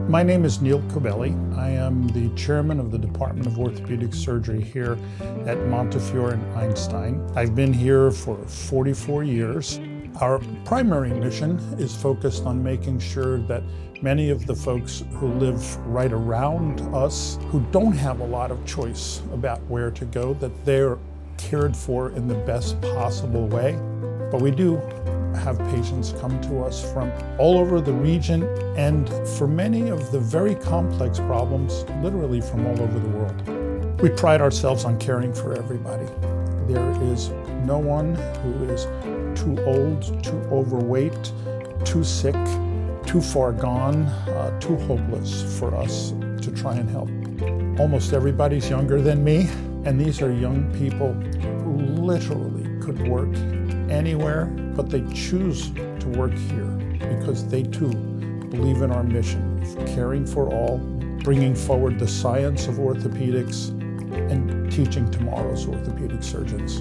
My name is Neil Covelli. I am the chairman of the Department of Orthopedic Surgery here at Montefiore Einstein. I've been here for 44 years. Our primary mission is focused on making sure that many of the folks who live right around us, who don't have a lot of choice about where to go, that they're cared for in the best possible way. But we do have patients come to us from all over the region, and for many of the very complex problems, literally from all over the world. We pride ourselves on caring for everybody. There is no one who is too old, too overweight, too sick, too far gone, too hopeless for us to try and help. Almost everybody's younger than me, and these are young people who literally could work anywhere, but they choose to work here because they too believe in our mission of caring for all, bringing forward the science of orthopedics, and teaching tomorrow's orthopedic surgeons.